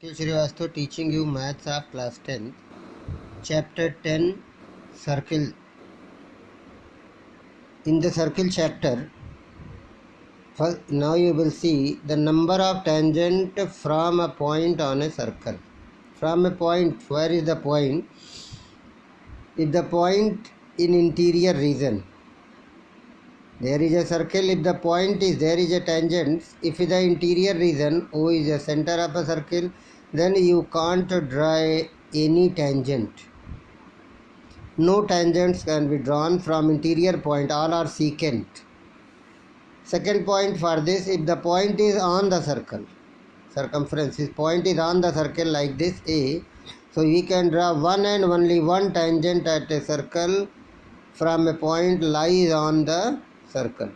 K. Srivastava teaching you maths of class 10th, chapter 10, circle. In the circle chapter, first, now you will see the number of tangent from a point on a circle. From a point, where is the point? If the point in interior region, there is a circle. If the point is there is a tangent. If the interior region O is the center of a circle, then you can't draw any tangent. No tangents can be drawn from interior point, all are secant. Second point for this, if the point is on the circle, circumference, this point is on the circle like this A, so we can draw one and only one tangent at a circle from a point lies on the circle.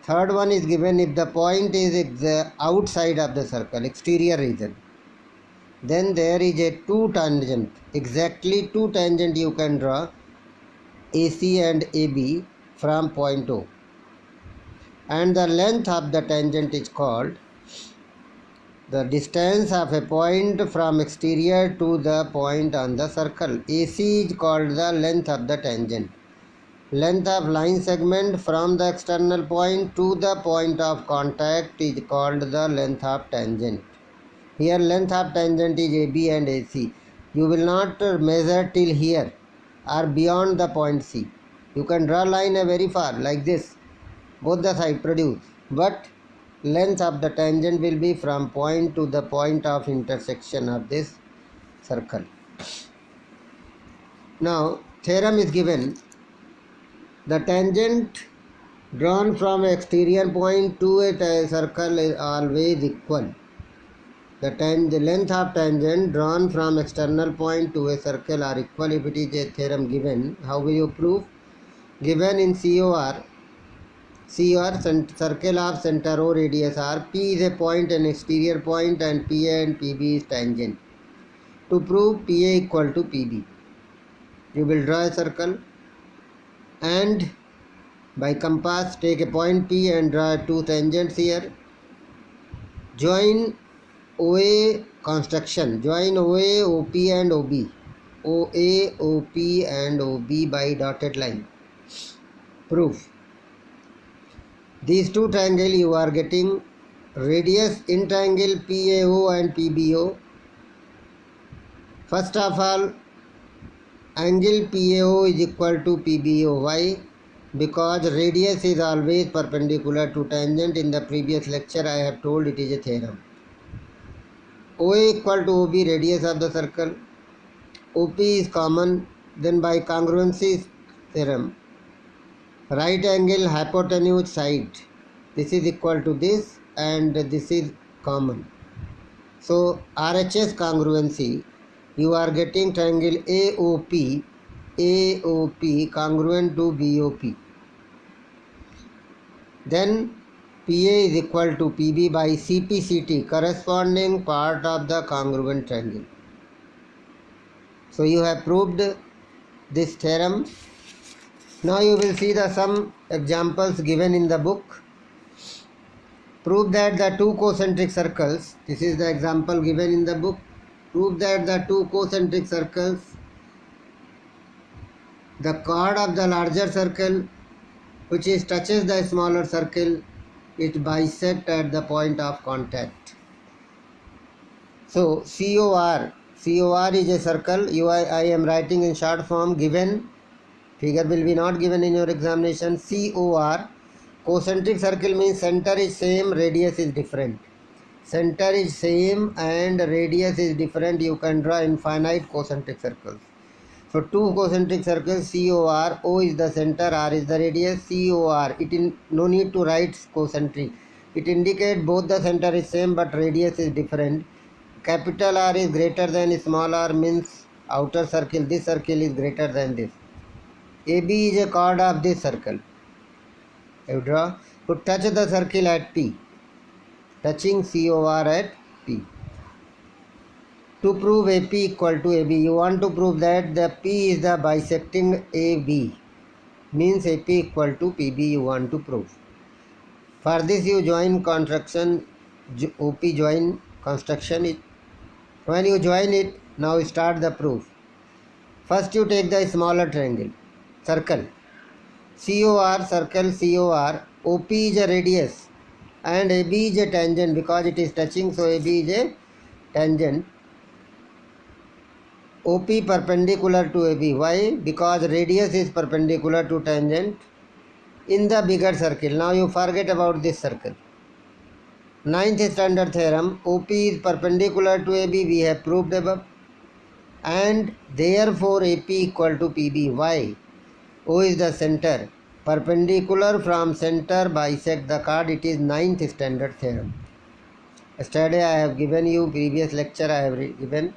Third one is given if the point is outside of the circle, exterior region. Then there is a two tangent, exactly two tangent you can draw, AC and AB from point O. And the length of the tangent is called the distance of a point from exterior to the point on the circle. AC is called the length of the tangent. Length of line segment from the external point to the point of contact is called the length of tangent. Here length of tangent is AB and AC. You will not measure till here or beyond the point C. You can draw line very far like this. Both the side produce. But length of the tangent will be from point to the point of intersection of this circle. Now theorem is given. The tangent drawn from exterior point to a circle is always equal. The length of tangent drawn from external point to a circle are equal if it is a theorem given. How will you prove? Given in COR, circle of center O radius R, P is a point, an exterior point, and PA and PB is tangent. To prove PA equal to PB, you will draw a circle and by compass take a point P and draw two tangents here. Join OA construction, join OA, OP and OB, OA, OP and OB by dotted line. Proof. These two triangles you are getting radius in triangle PAO and PBO. First of all, angle PAO is equal to PBO. Why? Because radius is always perpendicular to tangent. In the previous lecture I have told it is a theorem. OA equal to OB, radius of the circle. OP is common. Then by congruency theorem, right angle hypotenuse side, this is equal to this and this is common. So RHS congruency, you are getting triangle AOP congruent to BOP. Then PA is equal to PB by CPCT, corresponding part of the congruent triangle. So you have proved this theorem. Now you will see some examples given in the book. Prove that the two concentric circles, this is the example given in the book. Prove that the two concentric circles, the chord of the larger circle which touches the smaller circle, it bisect at the point of contact. So COR is a circle. I am writing in short form given. Figure will be not given in your examination. COR, concentric circle means center is same, radius is different. Center is same and radius is different. You can draw infinite concentric circles. So two concentric circles COR, O is the center, R is the radius. COR, no need to write concentric. It indicates both the center is same but radius is different. Capital R is greater than small r means outer circle. This circle is greater than this. AB is a chord of this circle. You draw. To touch the circle at P. Touching COR at P. To prove AP equal to AB, you want to prove that the P is the bisecting AB. Means AP equal to PB you want to prove. For this you join contraction OP join construction it. When you join it, now start the proof. First you take the smaller triangle, circle, COR, circle COR, OP is a radius and AB is a tangent because it is touching, so AB is a tangent. OP perpendicular to AB. Why? Because radius is perpendicular to tangent in the bigger circle. Now you forget about this circle. Ninth standard theorem, OP is perpendicular to AB, we have proved above, and therefore AP equal to PB. Why? O is the center. Perpendicular from center bisect the chord. It is ninth standard theorem. Yesterday I have given you, previous lecture I have given.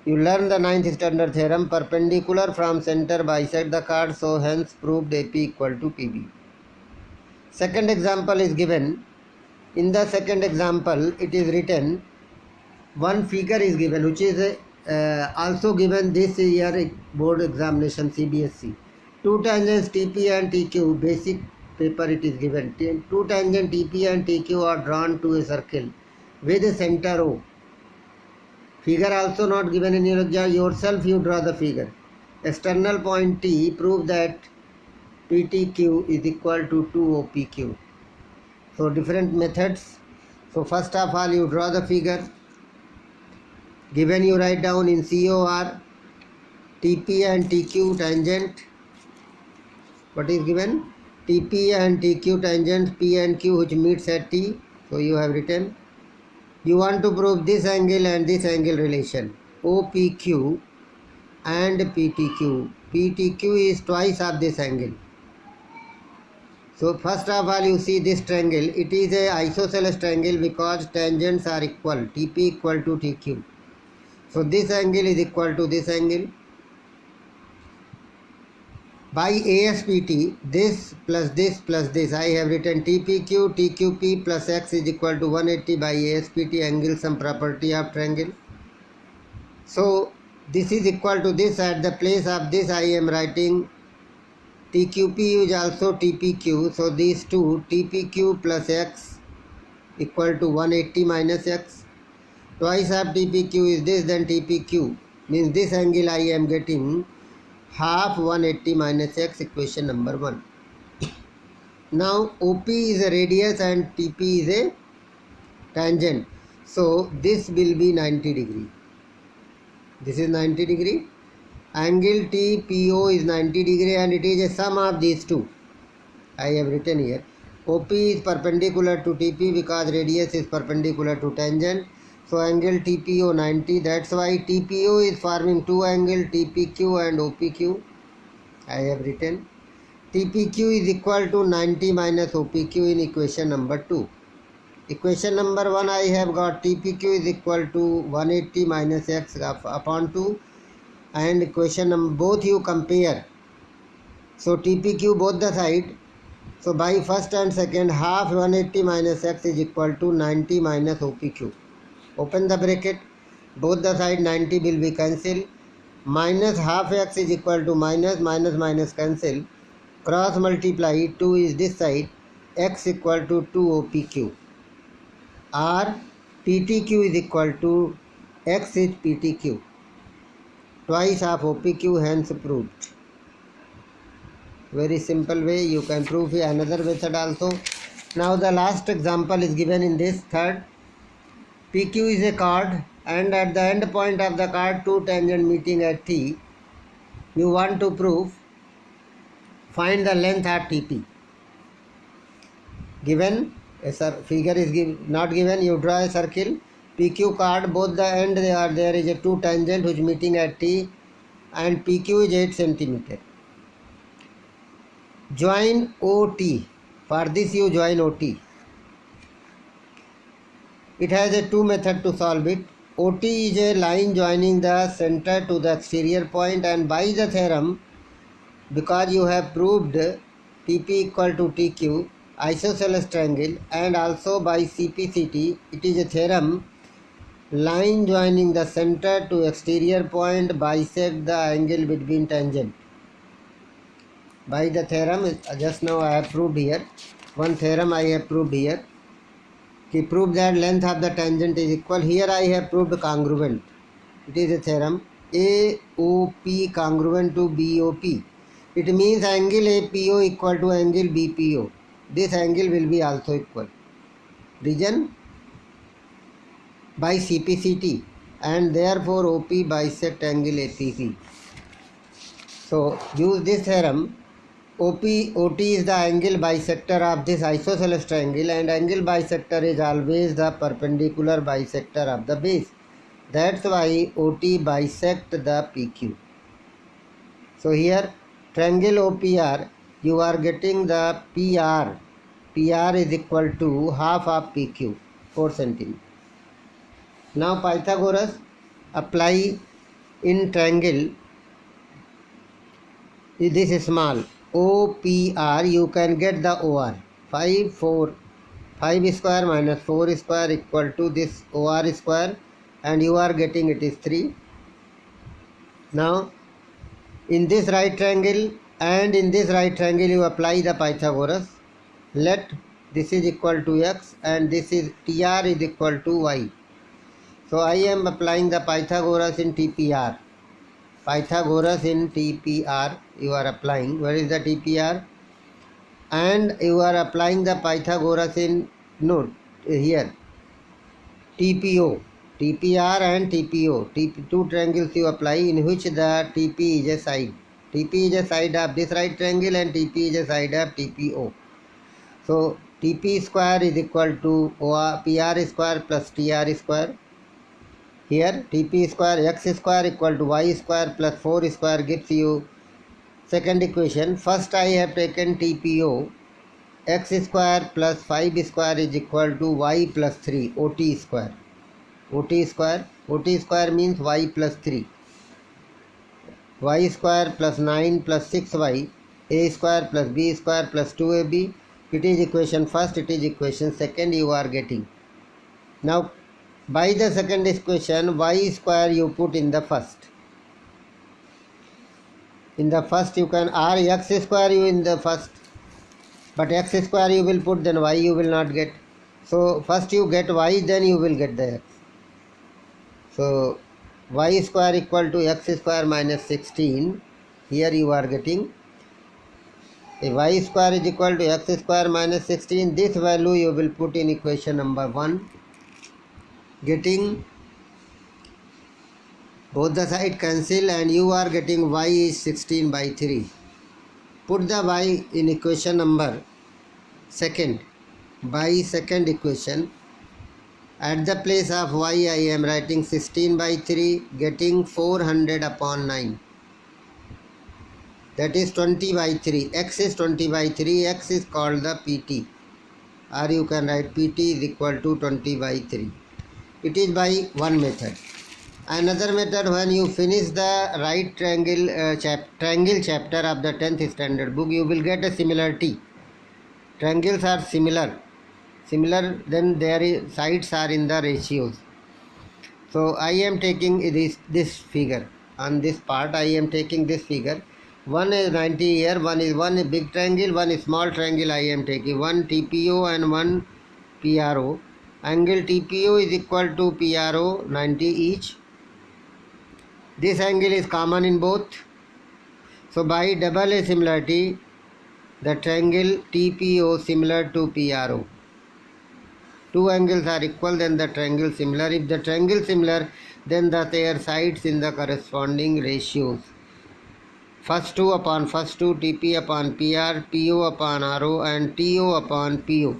You learn the ninth standard theorem, perpendicular from center bisect the chord, so hence proved AP equal to PB. Second example is given. In the second example, it is written, one figure is given, which is also given this year board examination CBSE. Two tangents TP and TQ, basic paper it is given. Two tangents TP and TQ are drawn to a circle with a center O. Figure also not given in your exam, yourself you draw the figure. External point T, prove that PTQ is equal to 2OPQ. So different methods. So first of all you draw the figure. Given you write down in COR, TP and TQ tangent. What is given? TP and TQ tangent P and Q which meets at T. So you have written. You want to prove this angle and this angle relation. OPQ and PTQ. PTQ is twice of this angle. So first of all you see this triangle. It is a isosceles triangle because tangents are equal. TP equal to TQ. So this angle is equal to this angle. By ASPT, this plus this plus this, I have written TPQ, TQP plus X is equal to 180 by ASPT, angle sum property of triangle. So this is equal to this. At the place of this I am writing TQP is also TPQ. So these two, TPQ plus X equal to 180 minus X. Twice of TPQ is this, then TPQ. Means this angle I am getting half 180 minus X, equation number 1. Now OP is a radius and TP is a tangent. So this will be 90 degree. This is 90 degree. Angle TPO is 90 degree and it is a sum of these two. I have written here. OP is perpendicular to TP because radius is perpendicular to tangent. So angle TPO 90. That's why TPO is forming two angles TPQ and OPQ. I have written. TPQ is equal to 90 minus OPQ in equation number 2. Equation number 1 I have got TPQ is equal to 180 minus X upon 2. And equation number both you compare. So TPQ both the side. So by first and second, half 180 minus X is equal to 90 minus OPQ. Open the bracket. Both the side 90 will be cancelled. Minus half X is equal to minus, minus minus cancel. Cross multiply, 2 is this side. X equal to 2 OPQ. Or PTQ is equal to X is PTQ. Twice of OPQ, hence proved. Very simple way you can prove another method also. Now the last example is given in this third. PQ is a chord and at the end point of the chord two tangent meeting at T. You want to prove, find the length of TP. Given a figure is not given, you draw a circle. PQ chord, both the end there is a two tangent which meeting at T and PQ is 8 centimeter. Join OT. For this you join OT. It has a two method to solve it. OT is a line joining the center to the exterior point, and by the theorem, because you have proved TP equal to TQ, isosceles triangle, and also by CPCT, it is a theorem, line joining the center to exterior point bisect the angle between tangent. By the theorem, just now I have proved here. One theorem I have proved here. कि prove that length of the tangent is equal. Here I have proved congruent. It is a theorem. AOP congruent to BOP. It means angle APO equal to angle BPO. This angle will be also equal. Reason? By CPCT, and therefore OP bisect angle APP. So use this theorem. OT is the angle bisector of this isosceles triangle, and angle bisector is always the perpendicular bisector of the base. That's why OT bisect the PQ. So here triangle OPR, you are getting the PR. PR is equal to half of PQ, 4 cm. Now Pythagoras apply in triangle. This is small OPR, you can get the OR. 5 square minus 4 square equal to this OR square, and you are getting it is 3. Now in this right triangle and in this right triangle you apply the Pythagoras. Let this is equal to x and this is TR is equal to y. So I am applying the Pythagoras in TPR. Pythagoras in TPR you are applying. Where is the TPR? And you are applying the Pythagoras in here TPO. TPR and TPO. Two triangles you apply in which the TP is a side. TP is a side of this right triangle and TP is a side of TPO. So TP square is equal to PR square plus TR square. Here TP square x square equal to y square plus 4 square gives you second equation. First I have taken TPO. X square plus 5 square is equal to y plus 3 OT square. OT square means y plus 3. Y square plus 9 plus 6y. A square plus B square plus 2AB. It is equation first, it is equation second you are getting. Now by the second equation, y square you put in the first. In the first you can, or x square you in the first. But x square you will put, then y you will not get. So first you get y, then you will get the x. So y square equal to x square minus 16. Here you are getting. If y square is equal to x square minus 16, this value you will put in equation number 1. Getting both the side cancel and you are getting y is 16 by 3. Put the y in equation number second. By second equation, at the place of y I am writing 16 by 3, getting 400 upon 9. That is 20 by 3. X is 20 by 3. X is called the PT. Or you can write PT is equal to 20 by 3. It is by one method. Another method, when you finish the right triangle chapter of the 10th standard book, you will get a similarity. Triangles are similar, then their sides are in the ratios. So I am taking this figure. On this part I am taking this figure. One is 90 here, one big triangle, one is small triangle I am taking. One TPO and one PRO. Angle TPO is equal to PRO 90 each. This angle is common in both. So by double A similarity, the triangle TPO similar to PRO. Two angles are equal, then the triangle similar. If the triangle similar, then their sides in the corresponding ratios. First 2 upon first 2, TP upon PR, PO upon RO and TO upon PO.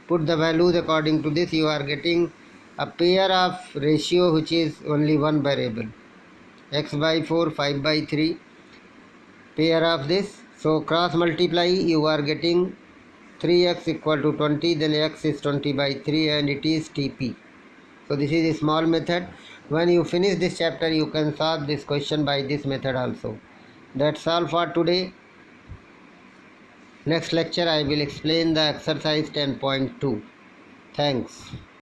Put the values according to this, you are getting a pair of ratio which is only one variable. X by 4, 5 by 3, pair of this. So cross multiply, you are getting 3x equal to 20, then x is 20 by 3 and it is TP. So this is a small method. When you finish this chapter, you can solve this question by this method also. That's all for today. Next lecture I will explain the exercise 10.2. Thanks.